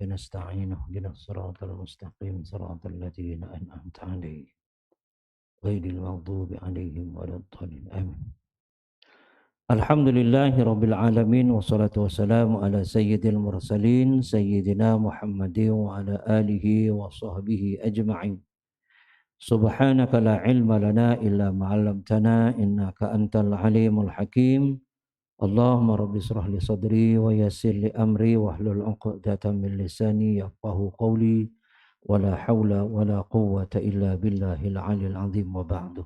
وإياك نستعين اهدنا الصراط المستقيم صراط الذين أنعمت عليهم غير المغضوب عليهم ولا الضالين آمين. Alhamdulillahi Rabbil Alamin wassalatu wassalamu ala sayyidil mursalin sayyidina Muhammadin wa ala alihi wa sahbihi ajma'in. Subhanaka la ilma lana illa ma 'allamtana innaka antal alimul hakim. Allahumma rabbi israh li sadri wa yassir li amri wahlul 'uqdatam min lisani yafqahu qawli wa la haula wa la quwwata illa billahil 'aliyyil 'azim wa ba'du.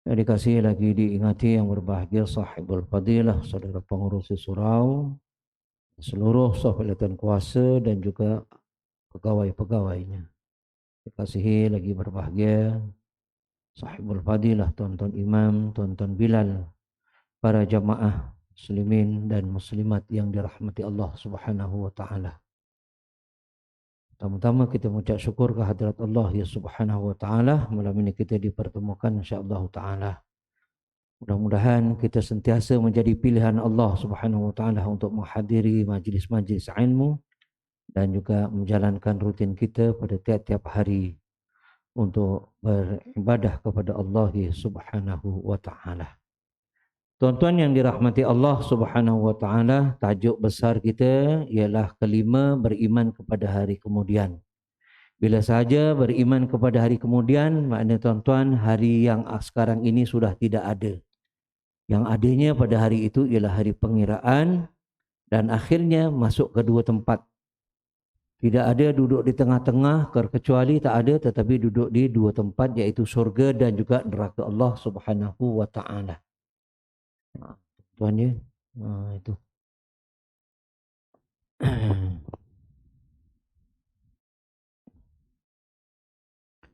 Dikasih lagi diingati yang berbahagia sahibul fadilah, saudara pengurus surau, seluruh sahibatan kuasa dan juga pegawai-pegawainya. Dikasihi lagi berbahagia sahibul fadilah, tuan-tuan imam, tuan-tuan bilal, para jamaah muslimin dan muslimat yang dirahmati Allah Subhanahu wa taala. Pertama-tama kita mengucap syukur kehadirat Allah ya Subhanahu wa taala, malam ini kita dipertemukan insyaallah taala. Mudah-mudahan kita sentiasa menjadi pilihan Allah Subhanahu wa taala untuk menghadiri majlis-majlis ilmu dan juga menjalankan rutin kita pada tiap-tiap hari untuk beribadah kepada Allah Subhanahu wa taala. Tuan-tuan yang dirahmati Allah Subhanahu wa taala, tajuk besar kita ialah kelima, beriman kepada hari kemudian. Bila saja beriman kepada hari kemudian, maknanya tuan-tuan, hari yang sekarang ini sudah tidak ada. Yang adanya pada hari itu ialah hari pengiraan dan akhirnya masuk ke dua tempat. Tidak ada duduk di tengah-tengah kecuali tak ada, tetapi duduk di dua tempat, iaitu surga dan juga neraka Allah Subhanahu wa taala. Tuan ya, itu.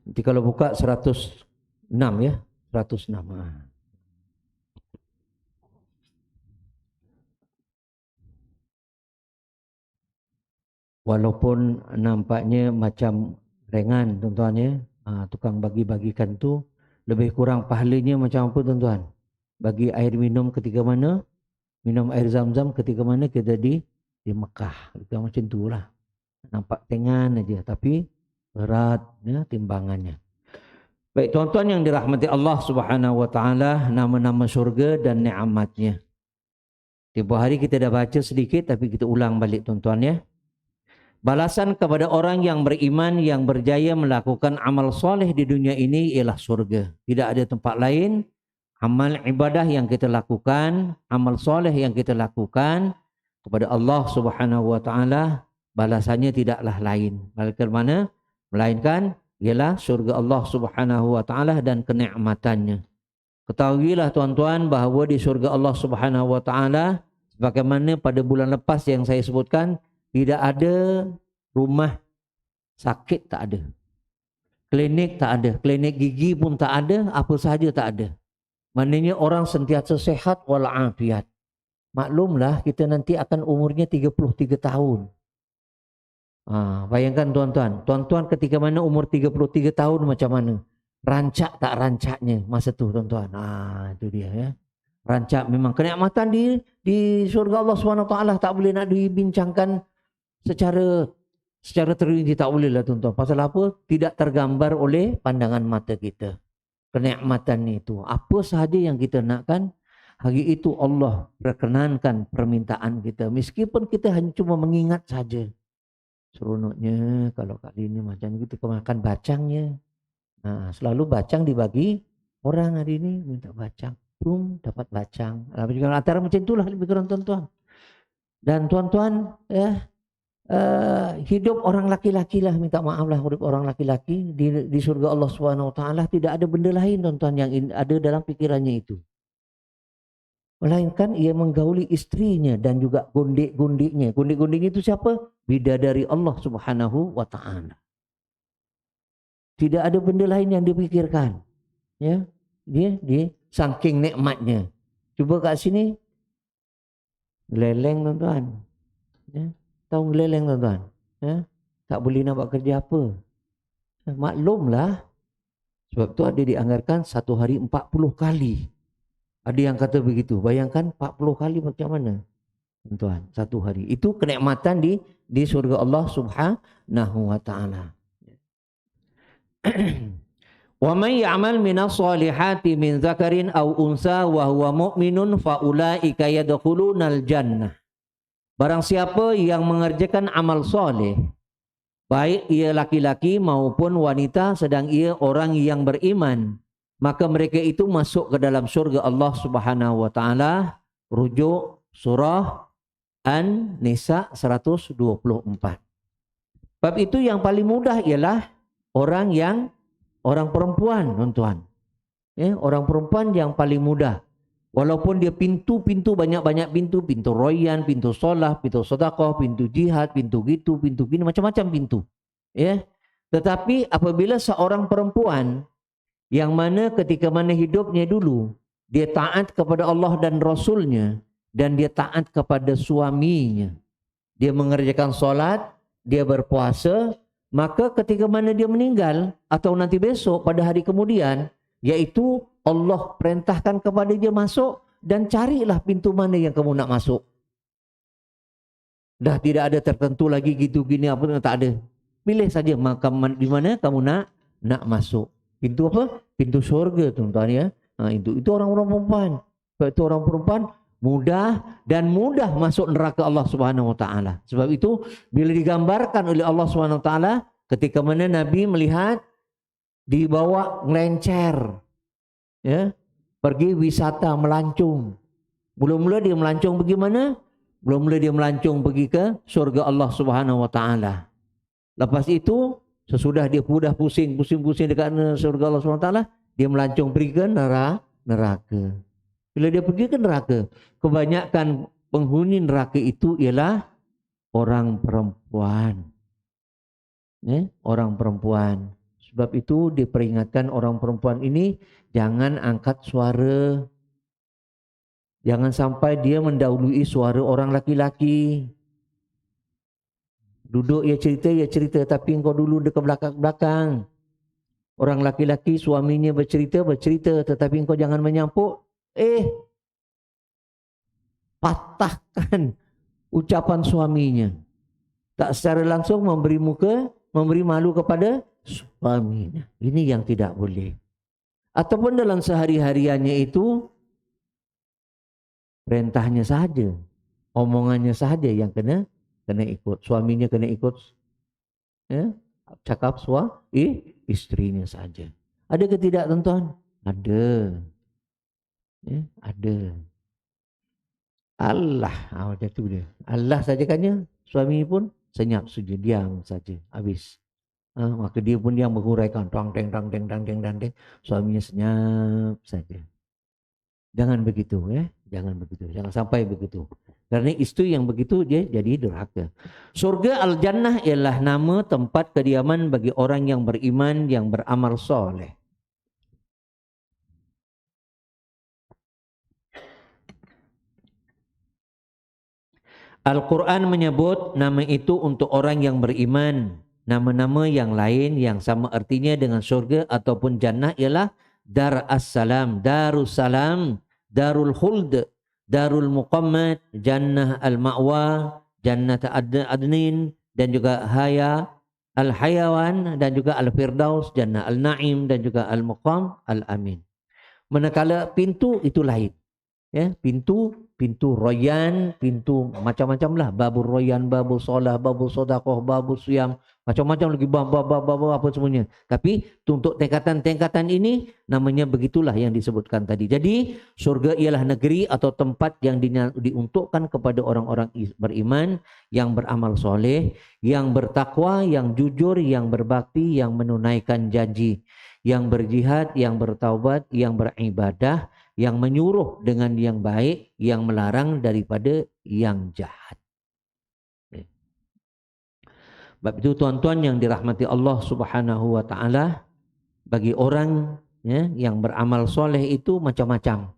Nanti kalau buka 106 ya, 106. Walaupun nampaknya macam ringan tuan-tuan ya, tukang bagi-bagikan tu lebih kurang pahalanya macam apa tuan-tuan? Bagi air minum ketika mana? Minum air zam-zam ketika mana kita di Mekah. Kita macam itulah. Nampak ringan aja tapi berat ya timbangannya. Baik tuan-tuan yang dirahmati Allah Subhanahu wa taala, nama-nama syurga dan nikmatnya. Tiap hari kita dah baca sedikit tapi kita ulang balik tuan-tuan ya. Balasan kepada orang yang beriman yang berjaya melakukan amal soleh di dunia ini ialah surga. Tidak ada tempat lain. Amal ibadah yang kita lakukan, amal soleh yang kita lakukan kepada Allah Subhanahu wa taala, balasannya tidaklah lain. Melainkan ialah surga Allah Subhanahu wa taala dan kenikmatannya. Ketahuilah tuan-tuan bahawa di surga Allah Subhanahu wa taala, sebagaimana pada bulan lepas yang saya sebutkan, tidak ada rumah sakit, tak ada. Klinik tak ada, klinik gigi pun tak ada, apa sahaja tak ada. Maknanya orang sentiasa sehat walafiat. Maklumlah kita nanti akan umurnya 33 tahun. Bayangkan tuan-tuan. Tuan-tuan ketika mana umur 33 tahun macam mana? Rancak tak rancaknya masa tu tuan-tuan. Itu dia ya. Rancak memang. Kenikmatan di surga Allah SWT tak boleh nak dibincangkan secara terinci, tak boleh lah tuan-tuan. Pasal apa? Tidak tergambar oleh pandangan mata kita. Kenikmatan itu, apa sahaja yang kita nakkan, hari itu Allah perkenankan permintaan kita. Meskipun kita hanya cuma mengingat saja. Seronoknya kalau kali ini macam kita makan bacangnya. Selalu bacang dibagi orang hari ini, minta bacang. Dapat bacang. Antara macam itulah lebih kurang tuan-tuan. Dan tuan-tuan hidup orang laki-laki lah, minta maaf lah, hidup orang laki-laki di surga Allah SWT tidak ada benda lain tuan-tuan yang ada dalam fikirannya itu. Melainkan ia menggauli istrinya dan juga gundik-gundiknya. Gundik-gundiknya itu siapa? Bidadari Allah Subhanahu wa taala. Tidak ada benda lain yang dipikirkan. Ya, dia saking nikmatnya. Cuba kat sini leleng tuan-tuan. Ya. Tahu meleleng tuan-tuan. Tak boleh nak buat kerja apa. Maklumlah. Sebab tu ada dianggarkan satu hari 40 kali. Ada yang kata begitu. Bayangkan 40 kali macam mana tuan-tuan satu hari. Itu kenikmatan di di surga Allah Subhanahu wa taala. Wa may ya'mal minas solihati min dzakarin aw unsa wa huwa mu'minun fa ulaika yadkhulunal jannah. Barang siapa yang mengerjakan amal soleh, baik ia laki-laki maupun wanita sedang ia orang yang beriman, maka mereka itu masuk ke dalam surga Allah Subhanahu wa taala. Rujuk surah An-Nisa 124. Bab itu yang paling mudah ialah orang perempuan, tuan-tuan. Orang perempuan yang paling mudah. Walaupun dia pintu-pintu, banyak-banyak pintu. Pintu royan, pintu solah, pintu sedekah, pintu jihad, pintu gitu, pintu gini, macam-macam pintu. Tetapi apabila seorang perempuan yang mana ketika mana hidupnya dulu, dia taat kepada Allah dan Rasulnya, dan dia taat kepada suaminya. Dia mengerjakan solat, dia berpuasa, maka ketika mana dia meninggal atau nanti besok pada hari kemudian, yaitu Allah perintahkan kepada dia masuk dan carilah pintu mana yang kamu nak masuk. Dah tidak ada tertentu lagi gitu gini apa, tak ada. Pilih saja di mana kamu nak masuk. Pintu apa? Pintu surga, tuan-tuan ya. Itu orang-orang perempuan. Sebab itu orang perempuan mudah masuk neraka Allah Subhanahu wa taala. Sebab itu bila digambarkan oleh Allah Subhanahu wa taala ketika mana Nabi melihat dibawa ngelencer, pergi wisata melancong. Mula-mula dia melancong pergi mana? Mula-mula dia melancong pergi ke surga Allah Subhanahu wa taala. Lepas itu sesudah dia sudah pusing dekat surga Allah Subhanahu wa taala, dia melancong pergi ke neraka. Bila dia pergi ke neraka, kebanyakan penghuni neraka itu ialah orang perempuan. Orang perempuan. Sebab itu diperingatkan orang perempuan ini jangan angkat suara. Jangan sampai dia mendahului suara orang laki-laki. Duduk ya cerita, tapi engkau dulu dekat belakang. Orang laki-laki suaminya bercerita, tetapi engkau jangan menyampuk. Patahkan ucapan suaminya. Tak secara langsung memberi malu kepada suaminya. Ini yang tidak boleh. Ataupun dalam sehari-hariannya itu perintahnya saja, omongannya saja yang kena ikut. Suaminya kena ikut. Cakap istrinya saja. Ada ke tidak, tuan-tuan? Ada. Ada. Allah, macam tu dia. Allah saja kannya, suami pun senyap saja, diam saja, habis. Maka dia pun yang menguraikan, tang teng, suaminya senyap saja. Jangan begitu, jangan begitu, jangan sampai begitu. Karena istri yang begitu dia jadi durhaka. Surga Al-Jannah ialah nama tempat kediaman bagi orang yang beriman, yang beramal soleh. Al-Quran menyebut nama itu untuk orang yang beriman. Nama-nama yang lain yang sama artinya dengan surga ataupun jannah ialah Dar As-Salam, Darussalam, Darul Khuld, Darul Muqammat, Jannah Al-Ma'wa, Jannat Adnin, dan juga Haya Al-Hayawan, dan juga Al-Firdaus, Jannah Al-Na'im, dan juga Al-Muqam, Al-Amin. Manakala pintu itu lain. Pintu royan, pintu macam-macam lah. Babul royan, babul solah, babul sodakoh, babul siyam, macam-macam lagi bab apa semuanya. Tapi untuk tingkatan-tingkatan ini namanya begitulah yang disebutkan tadi. Jadi surga ialah negeri atau tempat yang diuntukkan kepada orang-orang beriman, yang beramal soleh, yang bertakwa, yang jujur, yang berbakti, yang menunaikan janji, yang berjihad, yang bertaubat, yang beribadah, yang menyuruh dengan yang baik, yang melarang daripada yang jahat. Sebab itu tuan-tuan yang dirahmati Allah Subhanahu wa taala, bagi orang yang beramal soleh itu macam-macam.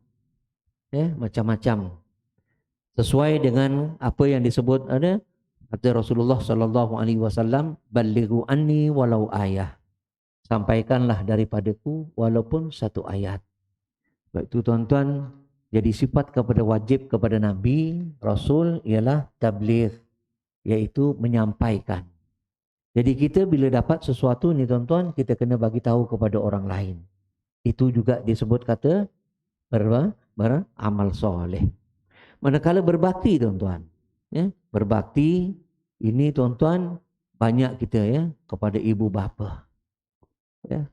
Macam-macam. Sesuai dengan apa yang disebut ada kata Rasulullah sallallahu alaihi wasallam, "Ballighu anni walau ayah." Sampaikanlah daripadaku walaupun satu ayat. Sebab itu tuan-tuan, jadi sifat kepada wajib kepada Nabi, Rasul ialah tabligh. yaitu menyampaikan. Jadi kita bila dapat sesuatu ni tuan-tuan, kita kena bagi tahu kepada orang lain. Itu juga disebut kata beramal soleh. Manakala berbakti tuan-tuan, ya, berbakti ini tuan-tuan banyak kita ya kepada ibu bapa. Ya.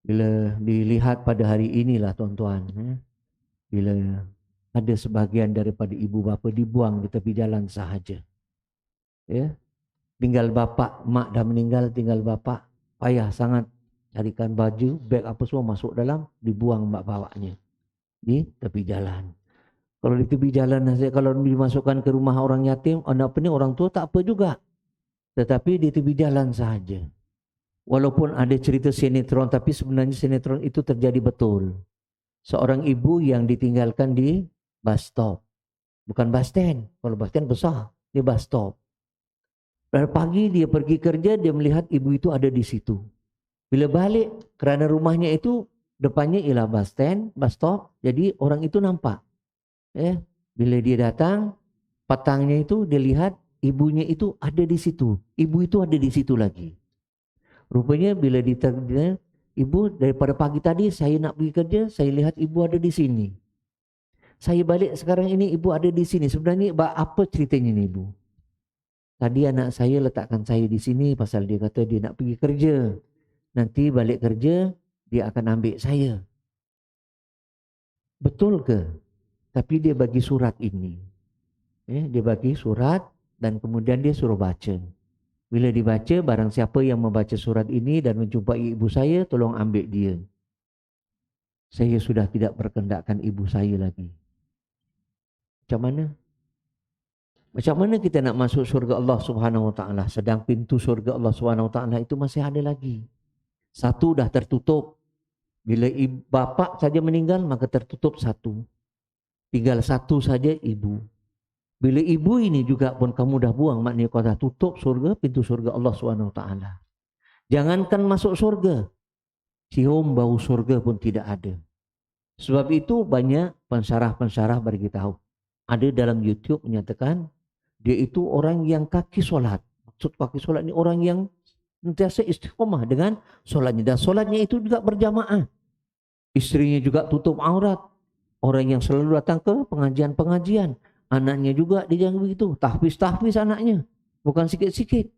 Bila dilihat pada hari inilah tuan-tuan, ya, bila ada sebahagian daripada ibu bapa dibuang di tepi jalan sahaja. Ya. Tinggal bapa, mak dah meninggal, tinggal bapa, payah sangat carikan baju, beg apa semua masuk dalam, dibuang mak bapaknya di tepi jalan. Kalau di tepi jalan, kalau dimasukkan ke rumah orang yatim, orang tua tak apa juga. Tetapi di tepi jalan sahaja. Walaupun ada cerita sinetron, tapi sebenarnya sinetron itu terjadi betul. Seorang ibu yang ditinggalkan di bus stop. Bukan bus stand. Kalau bus stand besar, di bus stop. Dan pagi dia pergi kerja, dia melihat ibu itu ada di situ. Bila balik, kerana rumahnya itu depannya ialah bus stand, bus stop, jadi orang itu nampak. Bila dia datang, petangnya itu dia lihat ibunya itu ada di situ. Ibu itu ada di situ lagi. Rupanya bila ditanya, ibu daripada pagi tadi saya nak pergi kerja, saya lihat ibu ada di sini. Saya balik sekarang ini ibu ada di sini. Sebenarnya apa ceritanya ni ibu? Tadi anak saya letakkan saya di sini pasal dia kata dia nak pergi kerja. Nanti balik kerja dia akan ambil saya. Betul ke? Tapi dia bagi surat ini. Dia bagi surat dan kemudian dia suruh baca. Bila dibaca, barang siapa yang membaca surat ini dan menjumpai ibu saya, tolong ambil dia. Saya sudah tidak berkendakkan ibu saya lagi. Macam mana? Macam mana kita nak masuk surga Allah Subhanahu Wa Taala sedang pintu surga Allah Subhanahu Wa Taala itu masih ada lagi. Satu dah tertutup. Bila bapa saja meninggal maka tertutup satu. Tinggal satu saja ibu. Bila ibu ini juga pun kamu dah buang, maknanya kau dah tutup surga, pintu surga Allah Subhanahu Wa Taala. Jangankan masuk surga, cium bau surga pun tidak ada. Sebab itu banyak pensyarah-pensyarah beritahu. Ada dalam YouTube menyatakan dia itu orang yang kaki solat. Maksud kaki solat ni orang yang sentiasa istiqomah dengan solatnya. Dan solatnya itu juga berjamaah. Isterinya juga tutup aurat. Orang yang selalu datang ke pengajian-pengajian. Anaknya juga dia jangan begitu. Tahfiz anaknya. Bukan sikit-sikit.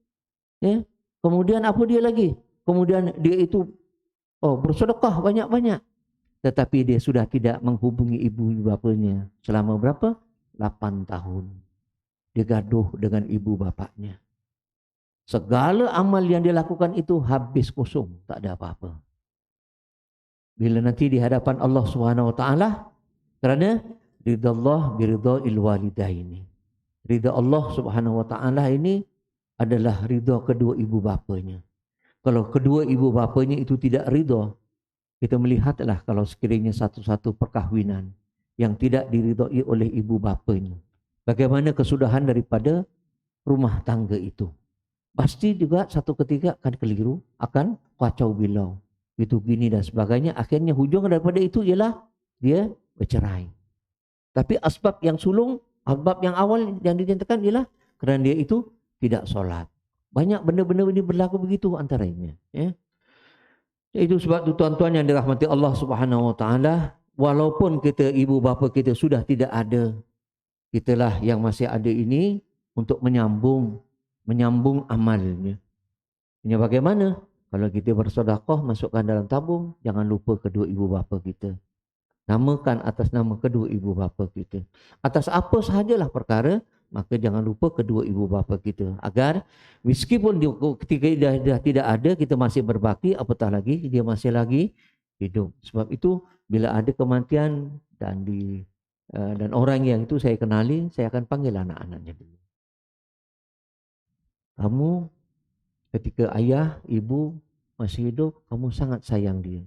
Ya. Kemudian apa dia lagi? Kemudian dia itu bersedekah banyak-banyak. Tetapi dia sudah tidak menghubungi ibu bapanya. Selama berapa? 8 tahun. Dia gaduh dengan ibu bapaknya. Segala amal yang dia lakukan itu habis kosong. Tak ada apa-apa. Bila nanti di hadapan Allah Subhanahu Wa Taala, kerana ridha Allah biridha ilwalidaini. Ridha Allah Subhanahu Wa Taala ini adalah ridha kedua ibu bapanya. Kalau kedua ibu bapanya itu tidak ridha, kita melihatlah kalau sekiranya satu-satu perkahwinan yang tidak diridhai oleh ibu bapanya, bagaimana kesudahan daripada rumah tangga itu. Pasti juga satu ketika akan keliru, akan kacau bilau. Itu gini dan sebagainya. Akhirnya hujung daripada itu ialah dia bercerai. Tapi asbab yang sulung, asbab yang awal yang dinyatakan ialah kerana dia itu tidak solat. Banyak benda-benda ini berlaku begitu antaranya. Ya. Itu sebab itu tuan-tuan yang dirahmati Allah Subhanahu Wa Taala, walaupun kita ibu bapa kita sudah tidak ada, kitalah yang masih ada ini untuk menyambung amalnya. Ini bagaimana? Kalau kita bersedekah, masukkan dalam tabung, jangan lupa kedua ibu bapa kita. Namakan atas nama kedua ibu bapa kita. Atas apa sahajalah perkara, maka jangan lupa kedua ibu bapa kita. Agar meskipun ketika dah tidak ada, kita masih berbakti, apatah lagi dia masih lagi hidup. Sebab itu bila ada kematian dan orang yang itu saya kenali, saya akan panggil anak-anaknya dulu. Kamu ketika ayah, ibu masih hidup, kamu sangat sayang dia.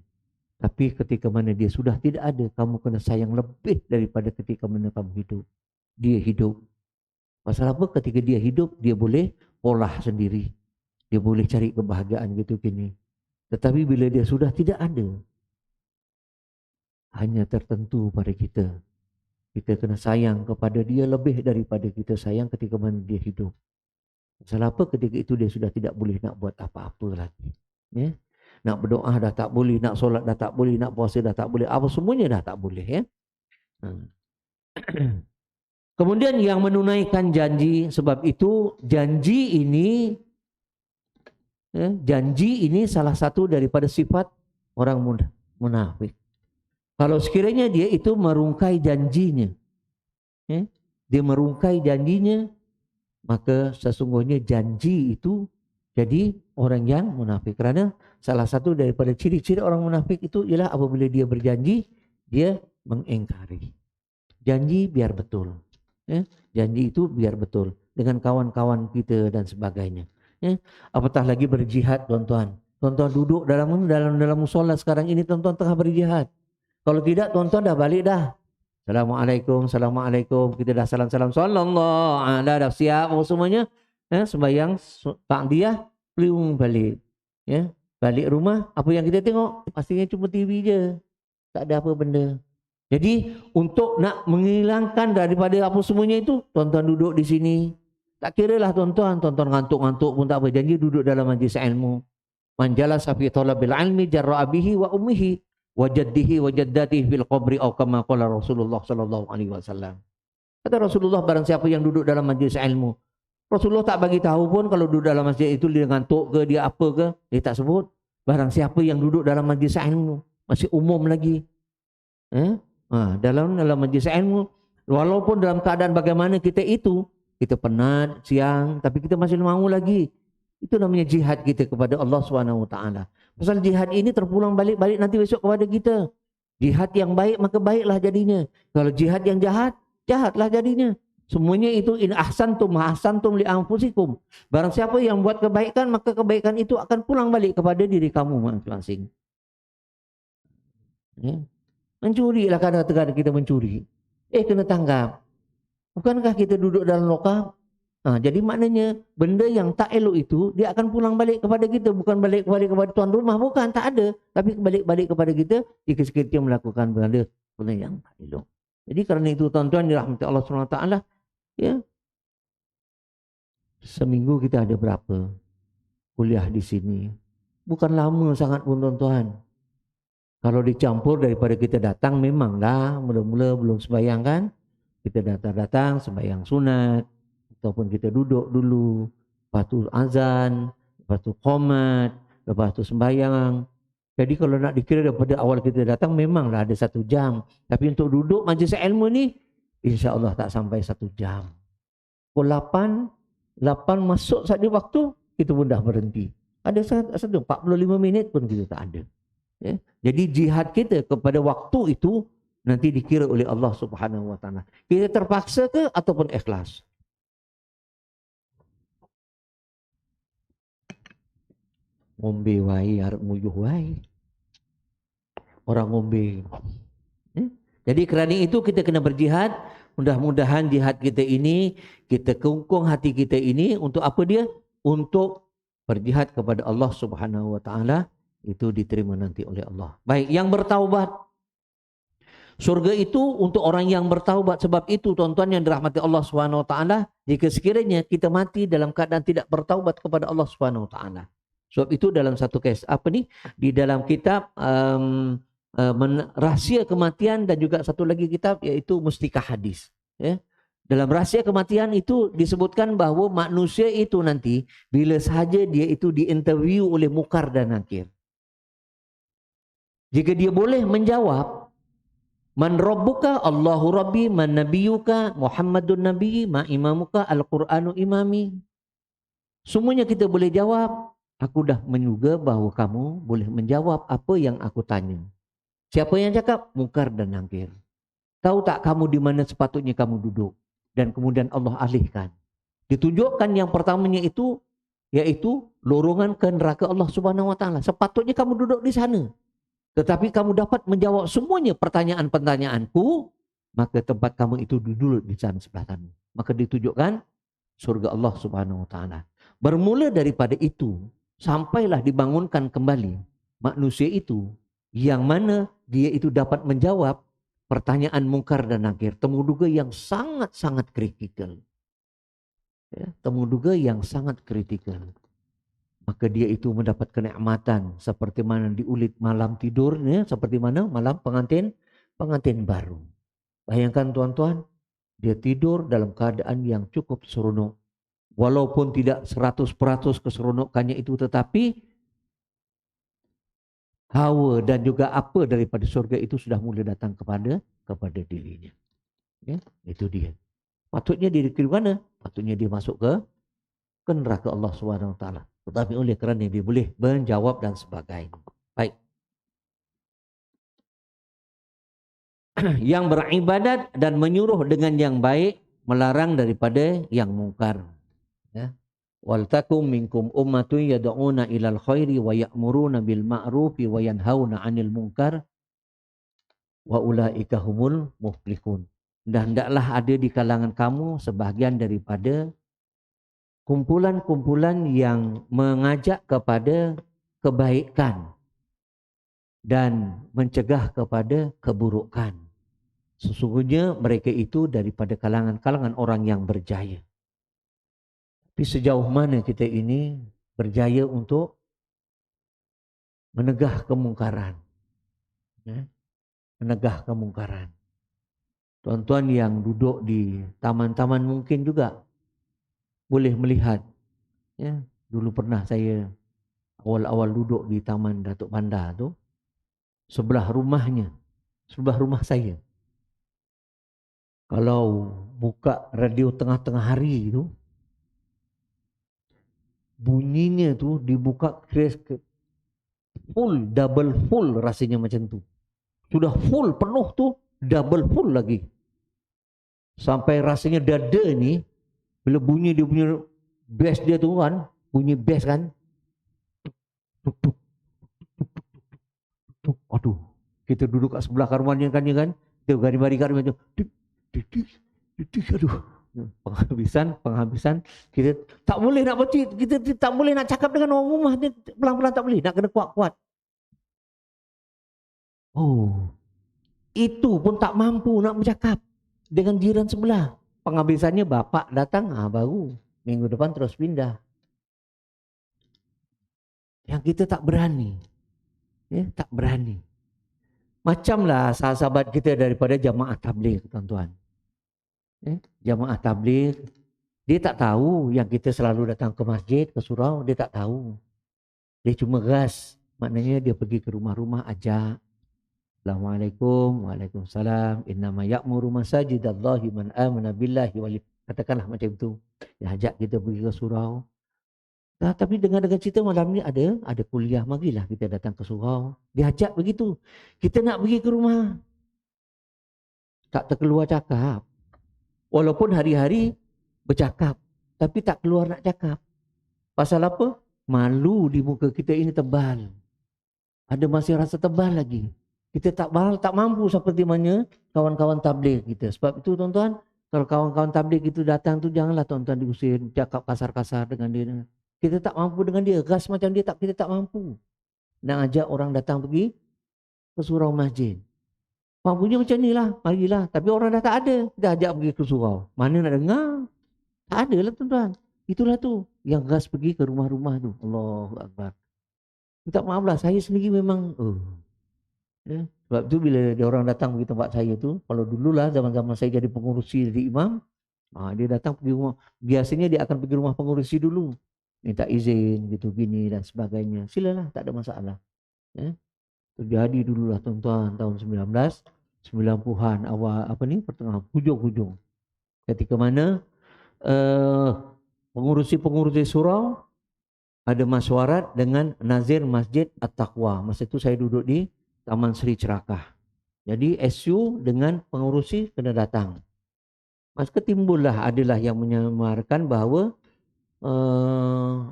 Tapi ketika mana dia sudah tidak ada, kamu kena sayang lebih daripada ketika mana kamu hidup. Dia hidup. Pasal apa? Ketika dia hidup, dia boleh olah sendiri. Dia boleh cari kebahagiaan gitu gini. Tetapi bila dia sudah tidak ada, hanya tertentu pada kita. Kita kena sayang kepada dia lebih daripada kita sayang ketika mana dia hidup. Pasal apa? Ketika itu dia sudah tidak boleh nak buat apa-apa lagi. Ya. Nak berdoa dah tak boleh, nak solat dah tak boleh, nak puasa dah tak boleh, apa semuanya dah tak boleh. Ya. Kemudian yang menunaikan janji, sebab itu janji ini, ya, janji ini salah satu daripada sifat orang munafik. Kalau sekiranya dia itu merungkai janjinya, ya, dia merungkai janjinya, maka sesungguhnya janji itu jadi orang yang munafik. Kerana salah satu daripada ciri-ciri orang munafik itu ialah apabila dia berjanji, dia mengingkari. Janji biar betul. Ya, janji itu biar betul dengan kawan-kawan kita dan sebagainya. Ya, apatah lagi berjihad, tuan-tuan. Tuan-tuan duduk dalam musola sekarang ini, tuan-tuan tengah berjihad. Kalau tidak, tuan-tuan dah balik dah. Assalamualaikum, assalamualaikum. Kita dah salam-salam. Sallallahu dah siap semuanya. Ya, sembahyang takziah, peliung balik. Ya, balik rumah, apa yang kita tengok? Pastinya cuma TV je. Tak ada apa benda. Jadi untuk nak menghilangkan daripada apa semuanya itu, tuan-tuan duduk di sini. Tak kira lah tuan-tuan ngantuk-ngantuk pun tak apa. Janji duduk dalam majlis ilmu. Man jalasa fi talabil ilmi jarra'a bihi wa ummihi wa jaddihi wa jaddatihi fil qabri aw kama qala Rasulullah sallallahu alaihi wasallam. Kata Rasulullah, barang siapa yang duduk dalam majlis ilmu. Rasulullah tak bagi tahu pun kalau duduk dalam masjid itu dia ngantuk ke, dia apa ke, dia tak sebut. Barang siapa yang duduk dalam majlis ilmu, masih umum lagi. Dalam majlis ilmu, walaupun dalam keadaan bagaimana kita itu, kita penat siang, tapi kita masih mau lagi. Itu namanya jihad kita kepada Allah SWT. Pasal jihad ini terpulang balik-balik nanti besok kepada kita. Jihad yang baik maka baiklah jadinya. Kalau jihad yang jahat, jahatlah jadinya. Semuanya itu in ahsantum li anfusikum. Barang siapa yang buat kebaikan, maka kebaikan itu akan pulang balik kepada diri kamu masing-masing. Ya. Mencuri lah kadang-kadang kita mencuri. Kena tangkap. Bukankah kita duduk dalam lokal? Jadi maknanya benda yang tak elok itu dia akan pulang balik kepada kita, bukan balik kepada tuan rumah, bukan, tak ada, tapi balik kepada kita jika kita melakukan benda yang tak elok. Jadi kerana itu tuan-tuan dirahmati Allah SWT, ya. Seminggu kita ada berapa kuliah di sini? Bukan lama sangat pun tuan-tuan. Kalau dicampur daripada kita datang, memanglah mula-mula belum sembahyang kan, kita datang sembahyang sunat, ataupun kita duduk dulu, lepas tu azan, lepas tu qomat, lepas tu sembahyang. Jadi kalau nak dikira daripada awal kita datang, memanglah ada 1 jam. Tapi untuk duduk majlis ilmu ni, insya-Allah tak sampai 1 jam. Pukul 8 masuk saja waktu, kita pun dah berhenti. Ada 45 minit pun kita tak ada. Ya. Jadi jihad kita kepada waktu itu nanti dikira oleh Allah Subhanahu Wa Taala. Kita terpaksa ke ataupun ikhlas? Ngombe wae arep nguyuh wae. Orang ngombe. Jadi kerana itu kita kena berjihad. Mudah-mudahan jihad kita ini, kita kungkung hati kita ini untuk apa dia? Untuk berjihad kepada Allah Subhanahu Wa Taala. Itu diterima nanti oleh Allah. Baik, yang bertaubat. Surga itu untuk orang yang bertaubat. Sebab itu tuan-tuan yang dirahmati Allah SWT, jika sekiranya kita mati dalam keadaan tidak bertaubat kepada Allah SWT. Sebab itu dalam satu kes, di dalam kitab Rahsia Kematian, dan juga satu lagi kitab iaitu Mustikah Hadis. Ya. Dalam Rahsia Kematian itu disebutkan bahawa manusia itu nanti bila sahaja dia itu diinterview oleh Munkar dan Nakir. Jika dia boleh menjawab, man rabbuka, Allahu rabbi, man nabiyuka, Muhammadun nabi, ma imamuka, Al-Quranu imami. Semuanya kita boleh jawab. Aku dah menyuga bahawa kamu boleh menjawab apa yang aku tanya. Siapa yang cakap? Munkar dan Nakir. Tahu tak kamu di mana sepatutnya kamu duduk? Dan kemudian Allah alihkan. Ditunjukkan yang pertamanya itu, yaitu lorongan ke neraka Allah Subhanahu Wa Taala. Sepatutnya kamu duduk di sana. Tetapi kamu dapat menjawab semuanya pertanyaan-pertanyaanku, maka tempat kamu itu duduk di sana sebelah kamu. Maka ditunjukkan surga Allah Subhanahu Wa Taala. Bermula daripada itu, sampailah dibangunkan kembali manusia itu, yang mana dia itu dapat menjawab pertanyaan Munkar dan Nakir, temuduga yang sangat-sangat kritikal. Ya, temu duga yang sangat kritikal. Maka dia itu mendapat kenikmatan seperti mana diulit malam tidur, ya, seperti mana malam pengantin baru. Bayangkan tuan-tuan, dia tidur dalam keadaan yang cukup seronok. Walaupun tidak 100% keseronokannya itu, tetapi hawa dan juga apa daripada surga itu sudah mulai datang kepada dirinya. Ya, itu dia. Patutnya dia ke mana? Patutnya dia masuk ke neraka Allah SWT. Tetapi oleh kerana dia boleh menjawab dan sebagainya. Baik. Yang beribadat dan menyuruh dengan yang baik, melarang daripada yang mungkar. Ya. Wal takum minkum ummatun yad'una ilal khairi wa ya'muruna bil ma'rufi wa yanhauna 'anil munkar wa ulaika humul muflihun. Dan hendaklah ada di kalangan kamu sebahagian daripada kumpulan-kumpulan yang mengajak kepada kebaikan dan mencegah kepada keburukan. Sesungguhnya mereka itu daripada kalangan-kalangan orang yang berjaya. Tapi sejauh mana kita ini berjaya untuk menegah kemungkaran. Ya, menegah kemungkaran. Tuan-tuan yang duduk di taman-taman mungkin juga boleh melihat. Ya, dulu pernah saya awal-awal duduk di taman Datuk Bandar tu, sebelah rumahnya, sebelah rumah saya. Kalau buka radio tengah-tengah hari tu, bunyinya tu dibuka full, double full rasanya macam tu. Sudah full, penuh tu, double full lagi. Sampai rasanya dada ni, bila bunyi dia punya bass dia tu kan, bunyi bass kan, tuk, tuk, tuk, aduh, kita duduk kat sebelah karuannya kan, kita gari-gari kat rumah tu, tuk, tuk, tuk, tuk, aduh, penghabisan, kita tak boleh nak baca, kita tak boleh nak cakap dengan orang rumah, pelan-pelan tak boleh, nak kena kuat-kuat. Oh, itu pun tak mampu nak bercakap dengan jiran sebelah. Penghabisannya bapak datang, baru minggu depan terus pindah. Yang kita tak berani. Ya, tak berani. Macamlah sahabat kita daripada jamaah tabligh, tuan-tuan. Ya, jamaah tabligh, dia tak tahu yang kita selalu datang ke masjid, ke surau, dia tak tahu. Dia cuma gas. Maknanya dia pergi ke rumah-rumah ajak. Assalamualaikum, waalaikumsalam. Innama ya'muru masajidallahi man amana billahi wal. Katakanlah macam tu. Dia ajak kita pergi ke surau. Nah, tapi dengar-dengar cerita malam ni ada kuliah, marilah kita datang ke surau. Dia ajak begitu. Kita nak pergi ke rumah. Tak terkeluar cakap. Walaupun hari-hari bercakap. Tapi tak keluar nak cakap. Pasal apa? Malu di muka kita ini tebal. Ada masih rasa tebal lagi. Kita tak mampu seperti mana kawan-kawan tabligh kita. Sebab itu tuan-tuan, kalau kawan-kawan tabligh itu datang tu janganlah tuan-tuan diusir, cakap kasar-kasar dengan dia. Kita tak mampu dengan dia, gas macam dia kita tak mampu. Nak ajak orang datang pergi ke surau masjid. Mampunya macam ni lah, marilah. Tapi orang dah tak ada, dah ajak pergi ke surau. Mana nak dengar? Tak ada lah tuan-tuan. Itulah tu, yang gas pergi ke rumah-rumah tu. Allahu Akbar. Minta maaf lah, saya sendiri memang ya. Sebab tu bila dia orang datang pergi tempat saya tu, kalau dululah zaman-zaman saya jadi pengurusi, jadi imam, dia datang pergi rumah, biasanya dia akan pergi rumah pengurusi dulu, minta izin gitu gini dan sebagainya. Silalah, tak ada masalah. Ya. Terjadi dululah tuan-tuan tahun 1990-an awal pertengahan hujung-hujung. Ketika mana pengurusi-pengurusi surau ada masyarakat dengan nazir Masjid At-Taqwa. Masa itu saya duduk di Taman Sri Cerakah. Jadi SU dengan pengurusi kena datang. Maka timbullah adalah yang menyamarkan bahawa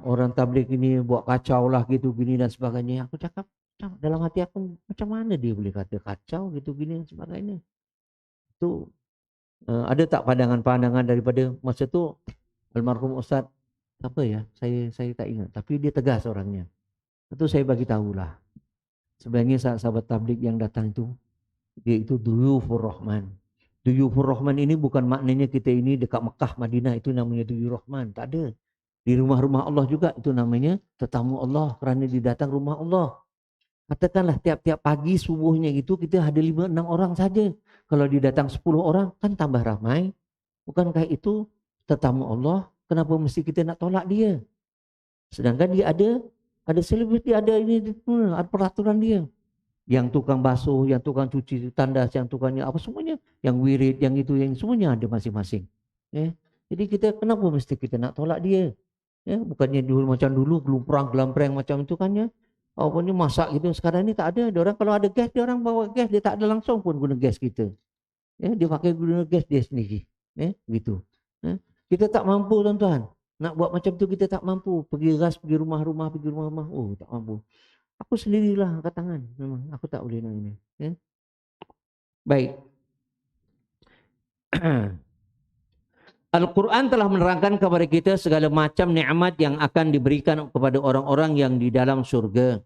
orang tabligh ini buat kacau lah gitu gini dan sebagainya. Aku cakap dalam hati aku, macam mana dia boleh kata kacau gitu gini dan sebagainya. Itu ada tak pandangan-pandangan daripada masa tu almarhum Ustaz apa ya? Saya tak ingat, tapi dia tegas orangnya. Itu saya bagi tahulah. Sebenarnya sahabat tabligh yang datang itu, dia itu Duyufur Rahman. Duyufur Rahman ini bukan maknanya kita ini dekat Mekah, Madinah itu namanya Duyufur Rahman. Tak ada. Di rumah-rumah Allah juga itu namanya tetamu Allah kerana didatang rumah Allah. Katakanlah tiap-tiap pagi subuhnya itu kita ada 5-6 orang saja. Kalau didatang 10 orang kan tambah ramai. Bukankah itu tetamu Allah? Kenapa mesti kita nak tolak dia? Sedangkan dia ada selebriti, ada ini, ada peraturan dia. Yang tukang basuh, yang tukang cuci tandas, yang tukangnya apa semuanya, yang wirid, yang itu, yang semuanya ada masing-masing. Jadi kita kenapa mesti kita nak tolak dia? Bukannya dulu macam dulu gelamprang macam itu kan ya. Apa ni masak gitu. Sekarang ni tak ada. Dia orang kalau ada gas, dia orang bawa gas, dia tak ada langsung pun guna gas kita. Dia pakai guna gas dia sendiri. Gitu. Kita tak mampu tuan-tuan. Nak buat macam tu kita tak mampu. Pergi ras, pergi rumah-rumah, oh tak mampu. Aku sendirilah angkat tangan. Memang aku tak boleh nak ini. Baik. Al-Quran telah menerangkan kepada kita segala macam nikmat yang akan diberikan kepada orang-orang yang di dalam surga.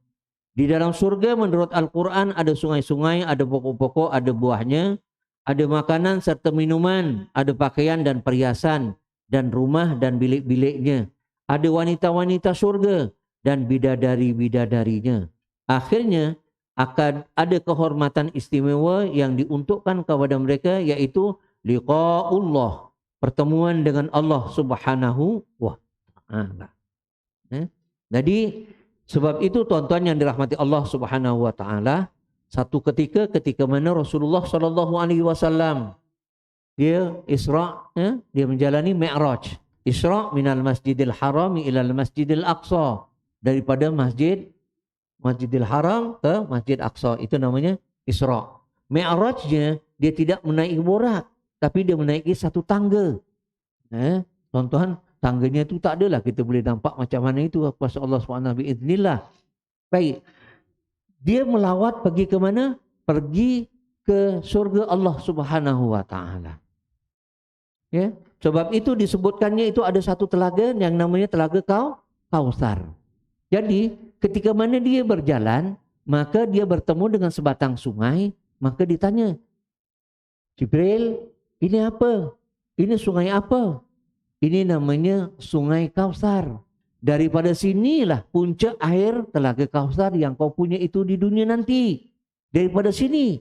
Di dalam surga menurut Al-Quran ada sungai-sungai, ada pokok-pokok, ada buahnya, ada makanan serta minuman, ada pakaian dan perhiasan, dan rumah dan bilik-biliknya. Ada wanita-wanita surga dan bidadari-bidadarinya. Akhirnya akan ada kehormatan istimewa yang diuntukkan kepada mereka, yaitu liqa'ullah, pertemuan dengan Allah Subhanahu wa ta'ala. Jadi sebab itu tuan-tuan yang dirahmati Allah Subhanahu wa ta'ala, satu ketika mana Rasulullah sallallahu alaihi wasallam dia Isra, dia menjalani Mi'raj. Isra minal Masjidil Haram ilal Masjidil Aqsa, daripada Masjidil Haram ke Masjid Aqsa, itu namanya Isra. Mi'rajnya dia tidak menaiki borak, tapi dia menaiki satu tangga. Tuan-tuan, tangganya itu tak adalah kita boleh nampak macam mana itu, kuasa Allah SWT biiznillah. Baik. Dia melawat pergi ke mana? Pergi ke surga Allah Subhanahu wa taala. Sebab itu disebutkannya itu ada satu telaga yang namanya telaga Kautsar. Jadi ketika mana dia berjalan, maka dia bertemu dengan sebatang sungai, maka ditanya, Jibril, ini apa? Ini sungai apa? Ini namanya Sungai Kautsar. Daripada sinilah puncak air telaga Kautsar yang kau punya itu di dunia nanti. Daripada sini.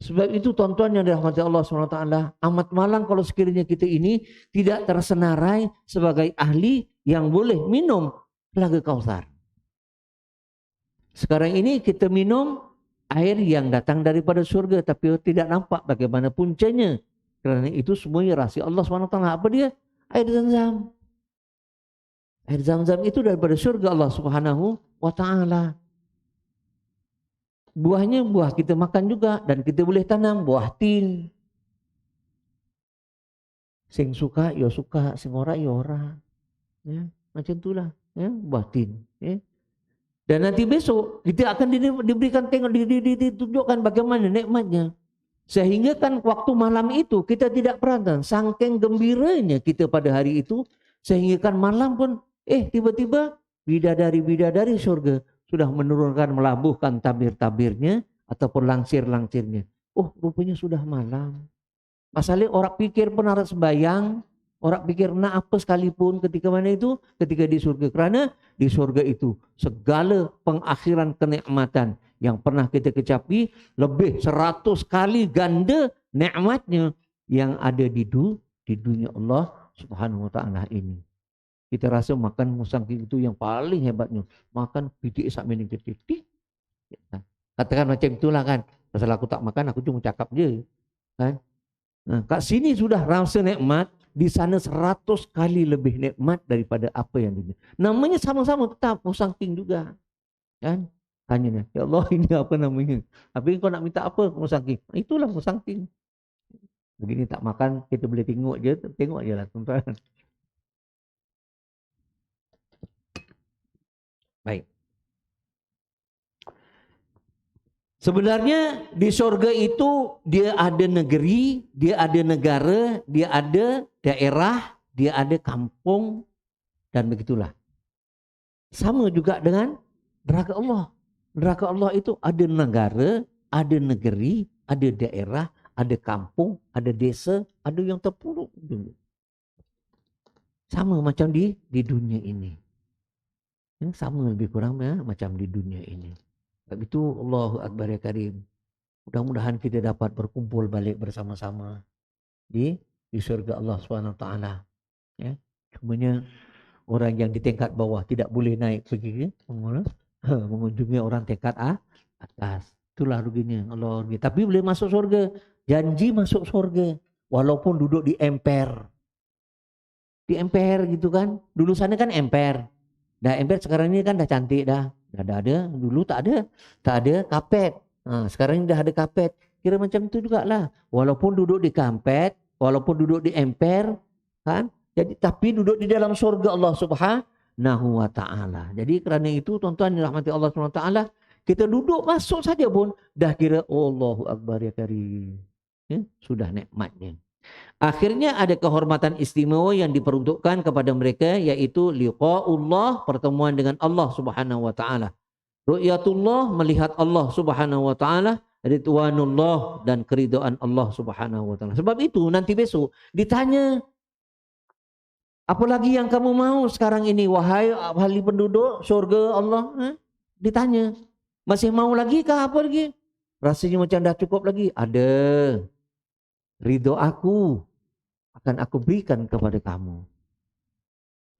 Sebab itu tuan-tuan yang dirahmati Allah SWT, amat malang kalau sekiranya kita ini tidak tersenarai sebagai ahli yang boleh minum telaga Kautsar. Sekarang ini kita minum air yang datang daripada surga, tapi tidak nampak bagaimana puncanya. Kerana itu semuanya rahsia Allah SWT. Apa dia? Air Zam-Zam. Air Zam-Zam itu daripada surga Allah Subhanahu wa ta'ala. Buahnya buah kita makan juga, dan kita boleh tanam buah tin. Sing suka ya suka, sing ora ya ora. Macam itulah, buah tin. Dan nanti besok kita akan diberikan tengok, ditunjukkan bagaimana nikmatnya. Sehingga kan waktu malam itu kita tidak perasan, saking gembiranya kita pada hari itu, sehingga kan malam pun tiba-tiba bidadari-bidadari surga sudah menurunkan, melabuhkan tabir-tabirnya ataupun langsir-langsirnya. Oh, rupanya sudah malam. Masalahnya orang pikir pun harus sembahyang, orang pikir nak apa sekalipun ketika mana itu, ketika di surga. Kerana di surga itu segala pengakhiran kenikmatan yang pernah kita kecapi lebih 100 kali ganda nikmatnya yang ada di dunia Allah Subhanahu wa ta'ala ini. Kita rasa makan musangking itu yang paling hebatnya. Makan pitik sak mining pitik. Katakan macam itulah kan. Pasal aku tak makan, aku cuma cakap je. Kan? Kat sini sudah rasa nikmat, di sana 100 kali lebih nikmat daripada apa yang dunia. Namanya sama-sama tetap musangking juga. Kan? Tanya, ya Allah ini apa namanya? Tapi kau nak minta apa musangking? Itulah musangking. Begini tak makan, kita boleh tengok je lah tuan-tuan. Baik. Sebenarnya di surga itu dia ada negeri, dia ada negara, dia ada daerah, dia ada kampung, dan begitulah. Sama juga dengan neraka Allah. Neraka Allah itu ada negara, ada negeri, ada daerah, ada kampung, ada desa, ada yang terpuruk. Sama macam di dunia ini. Sama lebih kurang macam di dunia ini. Sebab itu Allahu Akbar ya Karim. Mudah-mudahan kita dapat berkumpul balik bersama-sama di surga Allah SWT. Ya. Cumanya orang yang di tingkat bawah tidak boleh naik pergi mengunjungi orang tingkat atas. Itulah ruginya Allah rugi. Tapi boleh masuk surga. Janji masuk surga. Walaupun duduk di emper. Di emper gitu kan. Dulu sana kan emper. Dah emper sekarang ini kan dah cantik dah. Dah ada. Dulu tak ada. Tak ada kapet. Sekarang ini dah ada kapet. Kira macam tu jugalah. Walaupun duduk di kampet. Walaupun duduk di emper. Kan. Jadi tapi duduk di dalam surga Allah Subhanahu wa taala. Jadi kerana itu tuan-tuan dirahmati Allah Subhanahu wa taala, kita duduk masuk saja pun dah kira Allahu Akbar ya Karim. Ya, sudah nikmatnya. Akhirnya ada kehormatan istimewa yang diperuntukkan kepada mereka, yaitu liqa'ullah, pertemuan dengan Allah Subhanahu wa taala. Ru'yatullah, melihat Allah Subhanahu wa taala, ridwanullah, dan keridhaan Allah Subhanahu wa taala. Sebab itu nanti besok ditanya, apalagi yang kamu mau sekarang ini, wahai ahli penduduk surga Allah? Ditanya, masih mau lagi kah, apa lagi? Rasanya macam dah cukup lagi. Ada. Ridho aku akan aku berikan kepada kamu.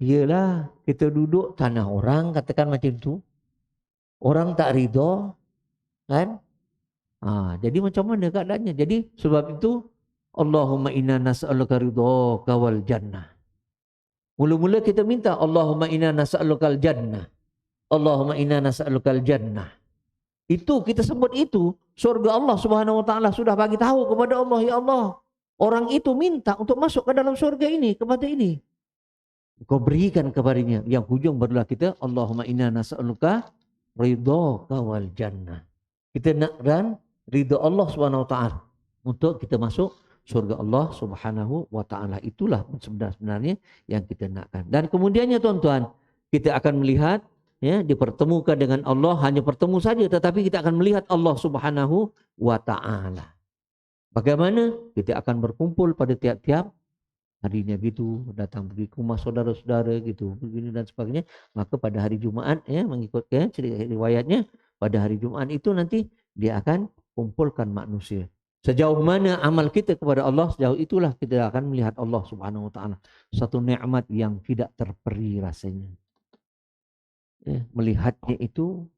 Iyalah, kita duduk tanah orang, katakan macam tu. Orang tak ridho, kan? Jadi macam mana keadaannya? Jadi sebab itu, Allahumma inna nas'aluka ridhoka wal jannah. Mula-mula kita minta Allahumma inna nas'alukal jannah. Allahumma inna nas'alukal jannah. Itu kita sebut itu, surga Allah Subhanahu wa taala sudah bagi tahu kepada Allah, ya Allah, orang itu minta untuk masuk ke dalam surga ini, kepada ini. Kau berikan kepadanya. Yang hujung barulah kita Allahumma inna nas'aluka ridhoka wal jannah. Kita nak dan ridho Allah Subhanahu wa taala untuk kita masuk surga Allah Subhanahu wa taala. Itulah sebenarnya yang kita nakkan. Dan kemudiannya tuan-tuan, kita akan melihat, ya, dipertemukan dengan Allah, hanya bertemu saja, tetapi kita akan melihat Allah Subhanahu wa taala. Bagaimana? Kita akan berkumpul pada tiap-tiap harinya gitu, datang pergi ke rumah saudara-saudara gitu, begini dan sebagainya. Maka pada hari Jumaat, ya, mengikutkan cerita riwayatnya, pada hari Jumaat itu nanti dia akan kumpulkan manusia. Sejauh mana amal kita kepada Allah, sejauh itulah kita akan melihat Allah Subhanahu wa taala. Satu nikmat yang tidak terperi rasanya. Ya, melihatnya itu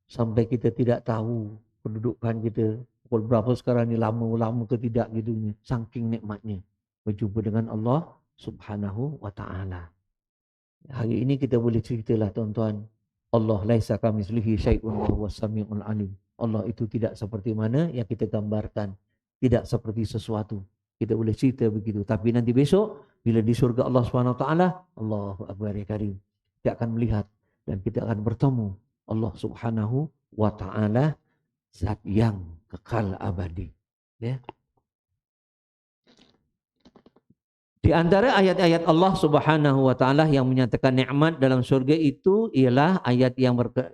sampai kita tidak tahu kedudukan kita pukul berapa sekarang ni, lama ke tidak gitu, saking nikmatnya berjumpa dengan Allah Subhanahu wa taala. Hari ini kita boleh ceritalah tuan-tuan, Allah laisa kamitslihi syai'un wa huwas samiul alim. Allah itu tidak seperti mana yang kita gambarkan. Tidak seperti sesuatu. Kita boleh cerita begitu. Tapi nanti besok, bila di surga Allah SWT, Allahu Akbar ya Karim, kita akan melihat dan kita akan bertemu Allah Subhanahu wa taala, zat yang kekal abadi. Ya. Di antara ayat-ayat Allah Subhanahu wa taala yang menyatakan nikmat dalam surga itu ialah ayat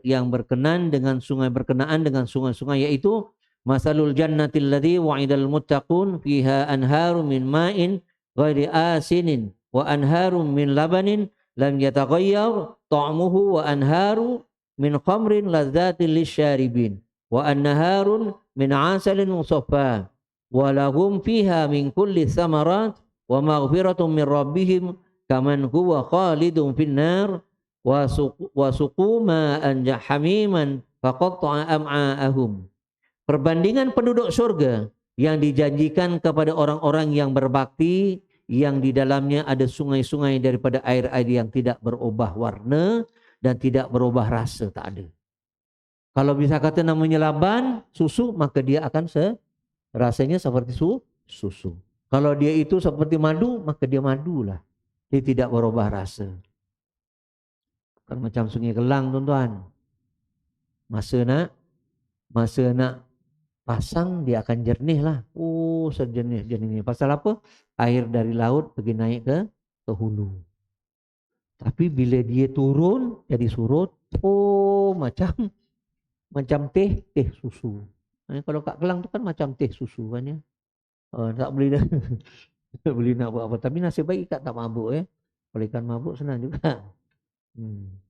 yang berkenaan dengan sungai-sungai, yaitu masalul jannatil ladzi wa'idal muttaqun fiha anharum min ma'in ghairi asinin wa anharum min labanin lam yataghayyar ta'muhu wa anharu min khamrin ladzatil lisyaribin wa anharun min 'asalin musaffa wa lahum fiha min kulli thamarat wa maghfiratun min rabbihim kaman huwa khalidun finnar wa suqu ma'an hamiman faqatta'a am'a'ahum. Perbandingan penduduk surga yang dijanjikan kepada orang-orang yang berbakti, yang di dalamnya ada sungai-sungai daripada air-air yang tidak berubah warna dan tidak berubah rasa, tak ada. Kalau bisa kata namanya laban, susu, maka dia akan rasanya seperti susu. Kalau dia itu seperti madu, maka dia madu lah. Dia tidak berubah rasa. Kan macam sungai Kelang tuan-tuan. Masa nak pasang dia akan jernih lah. Oh, sejernih. Pasal apa? Air dari laut pergi naik ke hulu. Tapi bila dia turun jadi surut, oh macam teh susu. Kalau kat Kelang tu kan macam teh susu kan ya. Tak boleh dah. Tak boleh nak buat apa. Tapi nasib baik ikat tak mabuk Kalau ikan mabuk senang juga.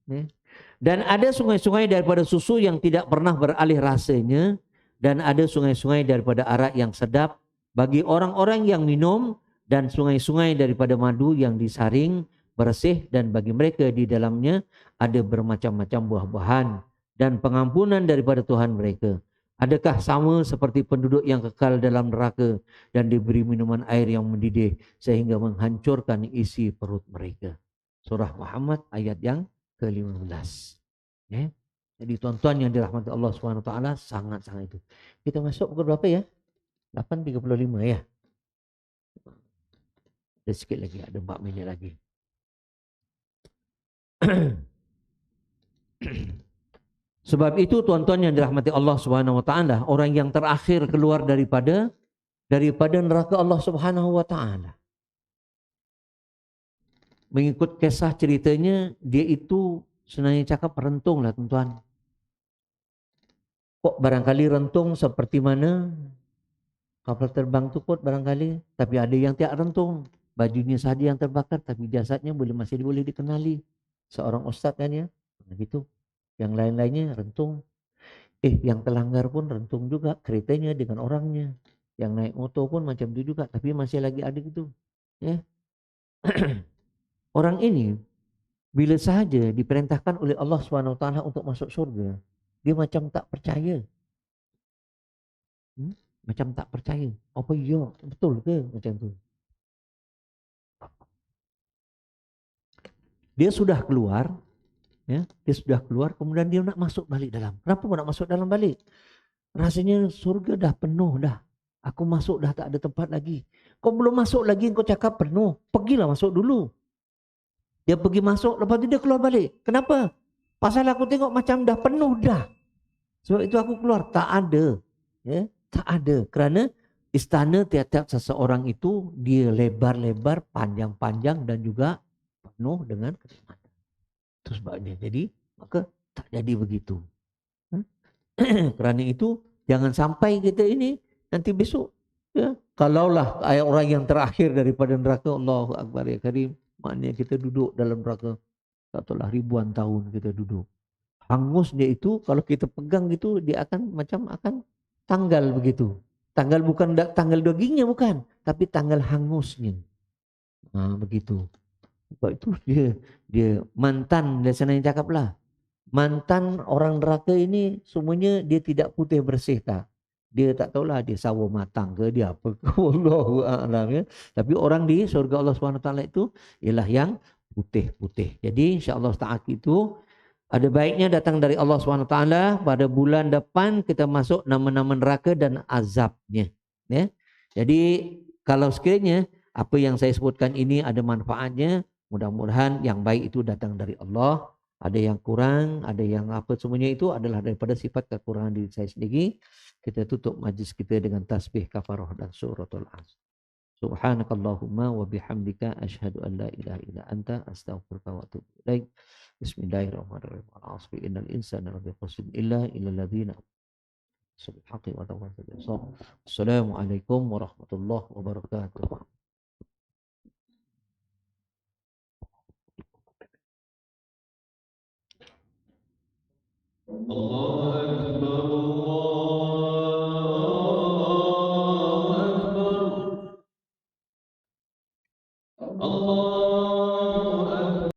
Ya. Dan ada sungai-sungai daripada susu yang tidak pernah beralih rasanya, dan ada sungai-sungai daripada arak yang sedap bagi orang-orang yang minum, dan sungai-sungai daripada madu yang disaring bersih, dan bagi mereka di dalamnya ada bermacam-macam buah-buahan dan pengampunan daripada Tuhan mereka. Adakah sama seperti penduduk yang kekal dalam neraka dan diberi minuman air yang mendidih sehingga menghancurkan isi perut mereka. Surah Muhammad ayat yang ke-15. Ya. Jadi tuan-tuan yang dirahmati Allah SWT, sangat-sangat itu. Kita masuk pukul berapa ya? 8.35 ya. Ada sikit lagi, ada 4 minit lagi. Sebab itu tuan-tuan yang dirahmati Allah SWT, orang yang terakhir keluar daripada neraka Allah Subhanahu wa taala. Mengikut kisah ceritanya, dia itu sebenarnya cakap rentung lah tuan-tuan. Kok barangkali rentung seperti mana kapal terbang tu kot barangkali. Tapi ada yang tidak rentung. Bajunya sahaja yang terbakar tapi jasadnya masih boleh dikenali. Seorang ustaz kan ya. Begitu. Yang lain-lainnya rentung. Yang terlanggar pun rentung juga. Keretanya dengan orangnya. Yang naik motor pun macam itu juga. Tapi masih lagi ada gitu. Ya. Orang ini bila sahaja diperintahkan oleh Allah SWT untuk masuk surga, dia macam tak percaya. Macam tak percaya. Apa ya? Betul ke macam tu? Dia sudah keluar, ya, dia sudah keluar, kemudian dia nak masuk balik dalam. Kenapa nak masuk dalam balik? Rasanya surga dah penuh dah. Aku masuk dah tak ada tempat lagi. Kau belum masuk lagi, kau cakap penuh. Pergilah masuk dulu. Dia pergi masuk, lepas itu dia keluar balik. Kenapa? Pasal aku tengok macam dah penuh dah. Sebab itu aku keluar. Tak ada. Ya, tak ada. Kerana istana tiap-tiap seseorang itu dia lebar-lebar, panjang-panjang dan juga penuh dengan kenikmatan. Itu sebabnya. Jadi maka tak jadi begitu. Kerana itu jangan sampai kita ini nanti besok ya, kalaulah orang yang terakhir daripada neraka, Allahu Akbar ya Karim, maknanya kita duduk dalam neraka tak tahulah ribuan tahun kita duduk. Hangusnya itu kalau kita pegang gitu dia akan macam akan tanggal begitu. Tanggal bukan tanggal dagingnya bukan, tapi tanggal hangusnya. Begitu. Sebab itu dia mantan, dia senang cakaplah. Mantan orang neraka ini semuanya dia tidak putih bersih tak. Dia tak tahulah dia sawo matang ke dia apa ke. Wallahu a'lam ya. Tapi orang di surga Allah SWT itu ialah yang putih-putih. Jadi insya-Allah taala itu ada baiknya datang dari Allah SWT pada bulan depan kita masuk nama-nama neraka dan azabnya. Ya. Jadi kalau sekiranya apa yang saya sebutkan ini ada manfaatnya, mudah-mudahan yang baik itu datang dari Allah. Ada yang kurang, ada yang apa semuanya itu adalah daripada sifat kekurangan diri saya sendiri. Kita tutup majlis kita dengan tasbih kafarah dan suratul Asr. Subhanakallahumma wa bihamdika asyhadu an la ilaha illa anta astaghfiruka wa atubu ilaik. Bismillahirrahmanirrahim. Al-'asri innal insana lafi khusr illa illal ladzina Assalamualaikum warahmatullahi wabarakatuh. Allah Akbar.